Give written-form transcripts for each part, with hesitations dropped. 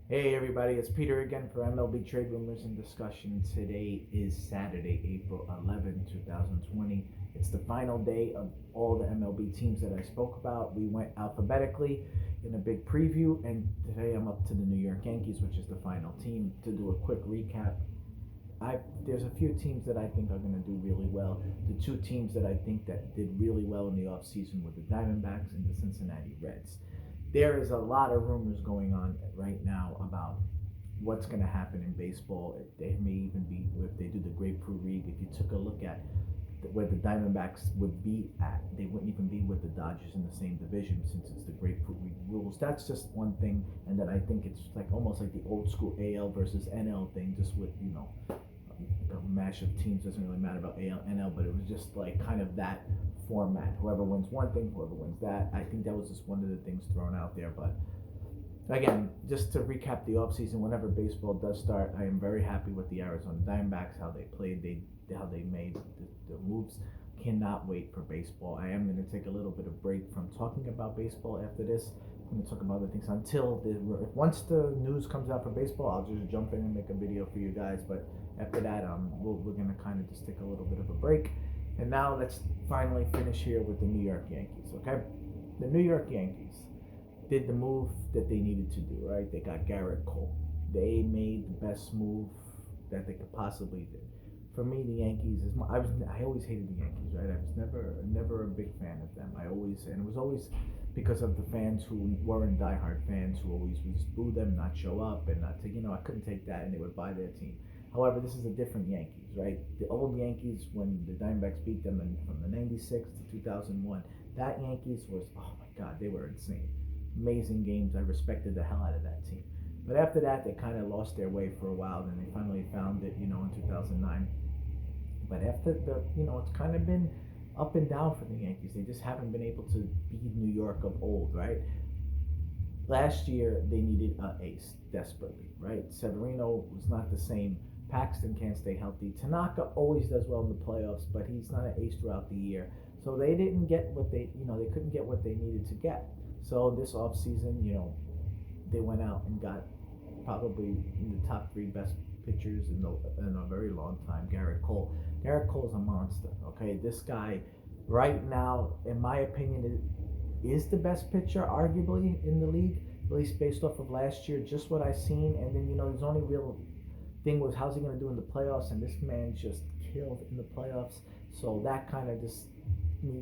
Hey everybody, it's Peter again for MLB Trade Rumors and Discussion. Today is Saturday, April 11, 2020. It's the final day of all the MLB teams that I spoke about. We went alphabetically in a big preview, and today I'm up to the New York Yankees, which is the final team. To do a quick recap, there's a few teams that I think are going to do really well. The two teams that I think that did really well in the offseason were the Diamondbacks and the Cincinnati Reds. There is a lot of rumors going on right now about what's going to happen in baseball. They may even be, if they do the Grapefruit League, if you took a look at where the Diamondbacks would be at, they wouldn't even be with the Dodgers in the same division since it's the Grapefruit League rules. That's just one thing, and then I think it's like almost like the old school AL versus NL thing, just with a mash of teams. Doesn't really matter about AL NL, but it was just like kind of that format. Whoever wins one thing, whoever wins that. I think that was just one of the things thrown out there. But again, just to recap the offseason, whenever baseball does start, I am very happy with the Arizona Diamondbacks, how they played, how they made the moves. Cannot wait for baseball. I am going to take a little bit of break from talking about baseball after this. I'm going to talk about other things until once the news comes out for baseball, I'll just jump in and make a video for you guys. But after that, we're going to kind of just take a little bit of a break. And now let's finally finish here with the New York Yankees, okay? The New York Yankees did the move that they needed to do, right? They got Garrett Cole. They made the best move that they could possibly do. For me, the Yankees I always hated the Yankees, right? I was never a big fan of them. And it was always because of the fans who weren't diehard fans who always would just boo them, not show up, and not take. I couldn't take that, and they would buy their team. However, this is a different Yankees, right? The old Yankees, when the Diamondbacks beat them from the '96 to 2001, that Yankees was, oh my God, they were insane. Amazing games. I respected the hell out of that team. But after that, they kind of lost their way for a while. Then they finally found it, in 2009. But after it's kind of been up and down for the Yankees. They just haven't been able to be New York of old, right? Last year, they needed an ace desperately, right? Severino was not the same. Paxton can't stay healthy. Tanaka always does well in the playoffs, but he's not an ace throughout the year. So they didn't get what they couldn't get what they needed to get. So this offseason, they went out and got probably in the top three best pitchers in a very long time, Garrett Cole. Garrett Cole is a monster, okay? This guy, right now, in my opinion, is the best pitcher, arguably, in the league, at least based off of last year, just what I've seen. And then, his only real thing was how's he going to do in the playoffs, and this man just killed in the playoffs. So that kind of just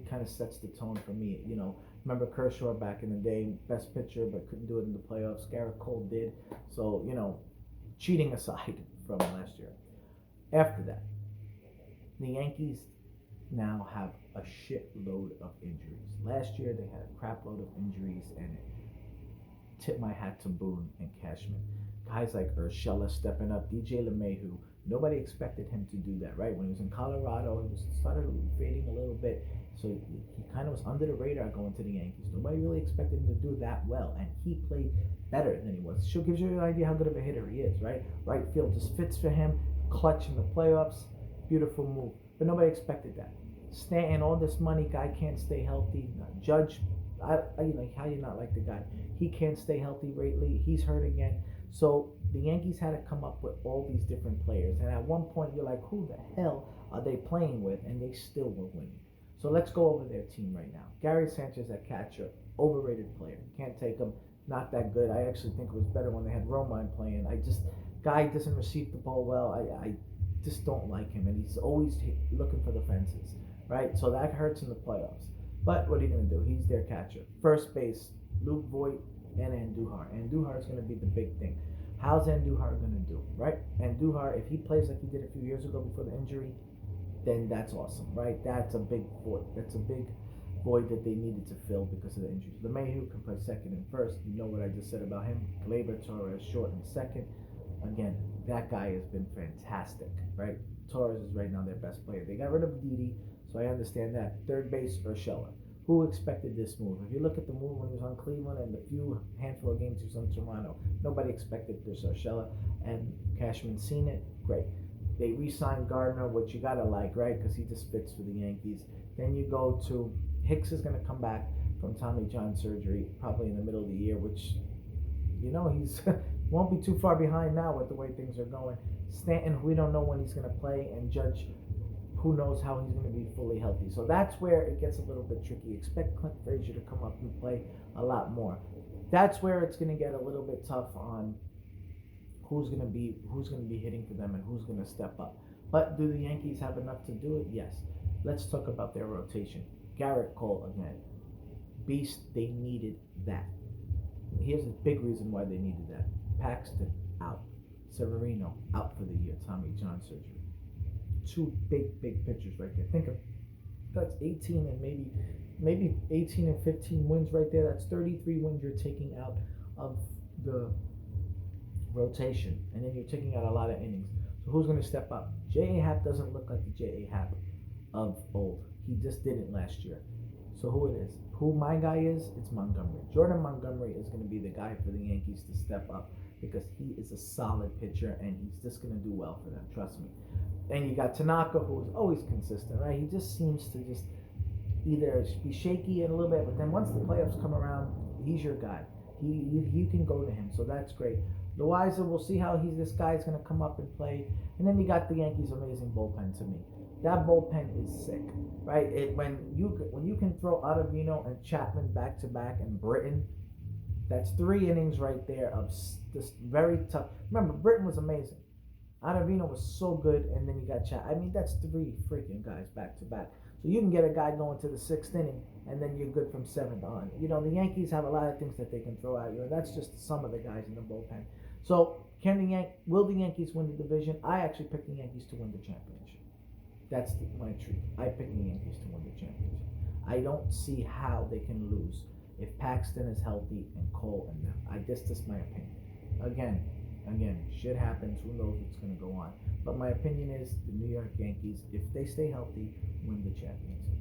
kind of sets the tone for me. Remember Kershaw back in the day, best pitcher, but couldn't do it in the playoffs. Garrett Cole did. So, cheating aside from last year. After that, the Yankees now have a shitload of injuries. Last year, they had a crap load of injuries, and tip my hat to Boone and Cashman. Guys like Urshela stepping up, DJ LeMahieu. Nobody expected him to do that, right? When he was in Colorado, he started fading a little bit, so he kind of was under the radar going to the Yankees. Nobody really expected him to do that well, and he played better than he was. Gives you an idea how good of a hitter he is, right? Right field just fits for him. Clutch in the playoffs, beautiful move. But nobody expected that. Stanton, all this money, guy can't stay healthy. Judge, how you not like the guy? He can't stay healthy lately. He's hurt again. So the Yankees had to come up with all these different players. And at one point, you're like, who the hell are they playing with? And they still were winning. So let's go over their team right now. Gary Sanchez at catcher, overrated player. Can't take him. Not that good. I actually think it was better when they had Romine playing. Guy doesn't receive the ball well. I just don't like him. And he's always looking for the fences, right? So that hurts in the playoffs. But what are you going to do? He's their catcher. First base, Luke Voigt and Andujar. Andujar is going to be the big thing. How's Andujar going to do, right? Andujar, if he plays like he did a few years ago before the injury, then that's awesome, right? That's a big void. That's a big void that they needed to fill because of the injuries. LeMahieu can play second and first. You know what I just said about him. Gleyber Torres short and second. Again, that guy has been fantastic, right? Torres is right now their best player. They got rid of Didi, so I understand that. Third base, Urshela. Who expected this move? If you look at the move when he was on Cleveland and the handful of games he was on Toronto, nobody expected this Urshela, and Cashman seen it. Great. They re-signed Gardner, which you gotta like, right? Because he just fits for the Yankees. Then you go to Hicks is gonna come back from Tommy John surgery probably in the middle of the year, which You know, he's won't be too far behind now with the way things are going. Stanton, we don't know when he's going to play, and Judge, who knows how he's going to be fully healthy. So that's where it gets a little bit tricky. Expect Clint Frazier to come up and play a lot more. That's where it's going to get a little bit tough on who's going to be hitting for them and who's going to step up. But do the Yankees have enough to do it? Yes. Let's talk about their rotation. Garrett Cole again. Beast, they needed that. Here's a big reason why they needed that. Paxton out. Severino out for the year. Tommy John surgery. Two big pitchers right there. Think of that's 18 and maybe 18 and 15 wins right there. That's 33 wins you're taking out of the rotation, and then you're taking out a lot of innings. So who's going to step up? J.A. Happ doesn't look like the J.A. Happ of old. He just didn't last year. So who it is? Who my guy is? It's Montgomery. Jordan Montgomery is going to be the guy for the Yankees to step up because he is a solid pitcher and he's just going to do well for them. Trust me. And you got Tanaka, who is always consistent, right? He just seems to just either be shaky a little bit, but then once the playoffs come around, he's your guy. You can go to him, so that's great. Loaiza, we'll see how this guy's going to come up and play. And then you got the Yankees' amazing bullpen to me. That bullpen is sick, right? When you can throw Ottavino and Chapman back to back and Britton, that's 3 innings right there of just very tough. Remember, Britton was amazing. Ottavino was so good, and then you got Chapman. I mean, that's 3 freaking guys back to back. So you can get a guy going to the 6th inning, and then you're good from 7th on. You know, the Yankees have a lot of things that they can throw at you, and that's just some of the guys in the bullpen. So will the Yankees win the division? I actually picked the Yankees to win the championship. That's my truth. I picked the Yankees to win the championship. I don't see how they can lose if Paxton is healthy and Cole and them. That's just my opinion. Again, shit happens. Who knows what's going to go on? But my opinion is the New York Yankees, if they stay healthy, win the championship.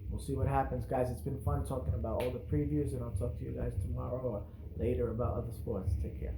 We'll see what happens, guys. It's been fun talking about all the previews, and I'll talk to you guys tomorrow or later about other sports. Take care.